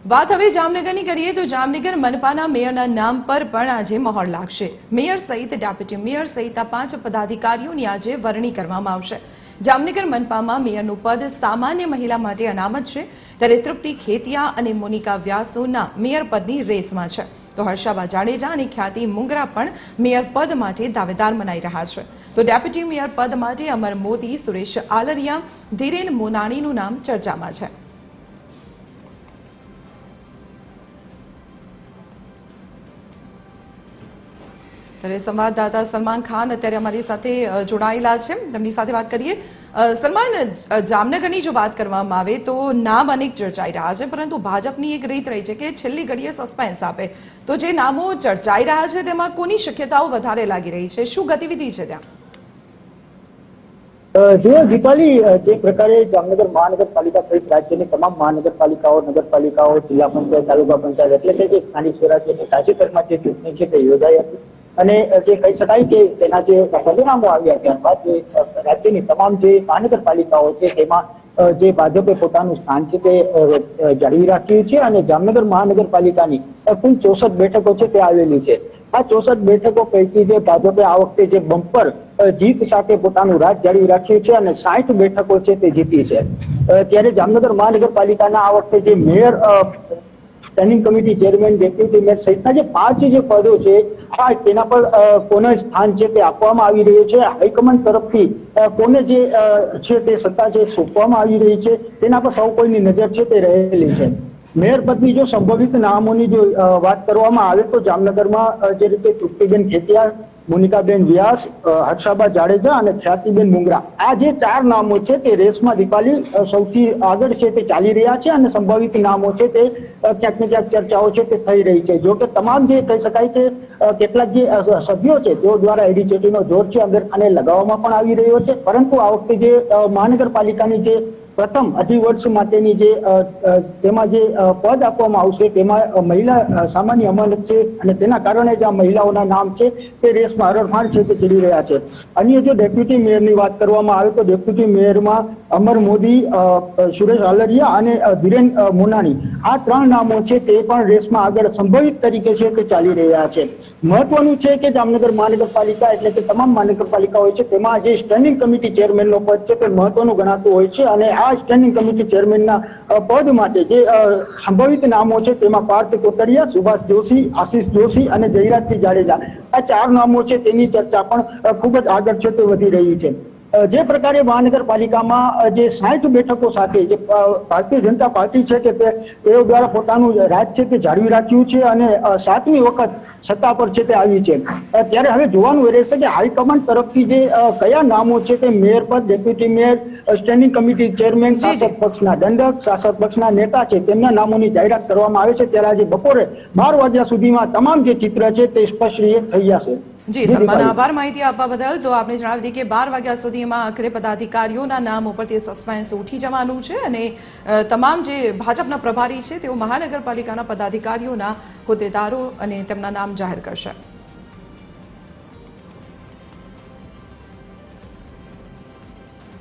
વાત હવે જામનગરની કરીએ તો જામનગર મનપાના મેયરના નામ પર પણ આજે મહોર લાગશે। મેયર સહિત ડેપ્યુટી મેયર સહિત 5 પદાધિકારીઓની આજે વરણી કરવામાં આવશે। જામનગર મનપામાં મેયરનું પદ સામાન્ય મહિલા માટે અનામત છે, ત્યારે તૃપ્તિ ખેતિયા અને મોનિકા વ્યાસનું નામ મેયર પદની રેસમાં છે, તો હર્ષાબા જાડેજા અને ખ્યાતિ મુંગરા પણ મેયર પદ માટે દાવેદાર મનાઈ રહ્યા છે। તો ડેપ્યુટી મેયર પદ માટે અમર મોદી, સુરેશ આલરિયા, ધીરેન મોનાણીનું નામ ચર્ચામાં છે। ત્યારે સંવાદદાતા સલમાન ખાન અત્યારે અમારી સાથે જોડાયેલા છે, તેમની સાથે વાત કરીએ। સલમાન, જામનગરની જો વાત કરવામાં આવે તો નામ અનેક ચર્ચાઈ રહ્યા છે, પરંતુ ભાજપની એક રીત રહી છે કે છેલ્લી ઘડીએ સસ્પેન્સ આપે, તો જે નામો ચર્ચાઈ રહ્યા છે તેમાં કોની શક્યતાઓ વધારે લાગી રહી છે? શું ગતિવિધિ છે ત્યાં? જો દીપાલી, જે પ્રકારે જામનગર મહાનગરપાલિકા સહિત રાજ્યની તમામ મહાનગરપાલિકાઓ, નગરપાલિકાઓ, જિલ્લા પંચાયત, તાલુકા પંચાયત એટલે કે જે સ્થાનિક સ્વરાજ્યની તાજેતરમાં જે ચૂંટણી છે તે યોજાઈ હતી અને જે કહી શકાય કે તેના જે પરિણામો આવ્યા ત્યારબાદ જે રાજ્યની તમામ જે મહાનગરપાલિકાઓ છે તેમાં જે ભાજપે પોતાનું સ્થાન છે તે જાળવી રાખ્યું છે અને જામનગર મહાનગરપાલિકાની કુલ 64 બેઠકો છે તે આવેલી છે। આ 64 બેઠકો પૈકી જે ભાજપે આ વખતે જે બમ્પર જીત સાથે પોતાનું રાજ જાળવી રાખ્યું છે અને 60 બેઠકો છે તે જીતી છે। ત્યારે જામનગર મહાનગરપાલિકાના આ વખતે જે mayor, standing committee chairman, deputy mayor સહિતના જે 5 જે પદો છે તેના પર કોને સ્થાન છે તે આપવામાં આવી રહ્યું છે, હાઈકમાન્ડ તરફથી કોને જે છે તે સત્તા છે સોંપવામાં આવી રહી છે, તેના પર સૌ કોઈની નજર છે તે રહેલી છે। મેયર પદની જો સંભવિત નામોની જો વાત કરવામાં આવે તો જામનગરમાં જે રીતે તૃપ્તિબેન ખેતિયા, મોનિકાબેન વ્યાસ, હર્ષાબા જાડેજા અને ખ્યાતિબેન મુંગરા, આ જે 4 નામો છે તે રેસમાં દીપાલી સૌથી આગળ છે તે ચાલી રહ્યા છે અને સંભવિત નામો છે તે ક્યાંક ને ક્યાંક ચર્ચાઓ છે તે થઈ રહી છે। જો કે તમામ જે કહી શકાય કે કેટલાક જે સભ્યો છે તેઓ દ્વારા એડીચોટીનો જોર છે અમીરખાને લગાવવામાં પણ આવી રહ્યો છે, પરંતુ આ વખતે જે મહાનગરપાલિકાની જે પ્રથમ અઢી વર્ષ માટેની જે તેમાં જે પદ આપવામાં આવશે તેમાં મહિલા સામાન્ય અમાનત છે અને તેના કારણે જે આ મહિલાઓના નામ છે તે રેસમાં હરણફાળ છે તે ચડી રહ્યા છે। અન્ય જો ડેપ્યુટી મેયરની વાત કરવામાં આવે તો ડેપ્યુટી મેયરમાં અમર મોદી, સુરેશ આલરિયા અને ધીરેન મોનાણી, આ 3 નામો છે તે પણ રેસમાં આગળ સંભવિત તરીકે છે તે ચાલી રહ્યા છે। મહત્વનું છે કે જામનગર મહાનગરપાલિકા એટલે કે તમામ મહાનગરપાલિકા હોય છે તેમાં જે સ્ટેન્ડિંગ કમિટી ચેરમેનનો પદ છે તે મહત્વનું ગણાતું હોય છે અને આ સ્ટેન્ડિંગ કમિટી ચેરમેનના પદ માટે જે સંભવિત નામો છે તેમાં પાર્થ કોતરિયા, સુભાષ જોશી, આશીષ જોશી અને જયરાજસિંહ જાડેજા, આ 4 નામો છે તેની ચર્ચા પણ ખૂબ જ આગળ છે તે વધી રહી છે। જે પ્રકારે મહાનગરપાલિકામાં જે 60 બેઠકો સાથે જે ભારતીય જનતા પાર્ટી છે કે તેઓ દ્વારા પોતાનું રાજ છે તે જાળવી રાખ્યું છે અને 7મી વખત સત્તા પર છે તે આવી છે। ત્યારે હવે જોવાનું રહેશે કે હાઈકમાન્ડ તરફથી જે કયા નામો છે તે મેયર પદ, deputy mayor, standing committee chairman, શાસક પક્ષના દંડક, શાસક પક્ષના નેતા છે તેમના નામોની જાહેરાત કરવામાં આવે છે। ત્યારે આજે બપોરે 12 વાગ્યા સુધીમાં તમામ જે ચિત્ર છે તે સ્પષ્ટ થઈ જશે। જી સલમાન, આભાર માહિતી આપવા બદલ। તો આપને જણાવી દઈએ કે 12 વાગ્યા સુધીમાં આખરે પદાધિકારીઓના નામ ઉપરથી સસ્પેન્સ ઉઠી જવાનું છે અને તમામ જે ભાજપના પ્રભારી છે તેઓ મહાનગરપાલિકાના પદાધિકારીઓના હોદ્દેદારો અને તેમના નામ જાહેર કરશે।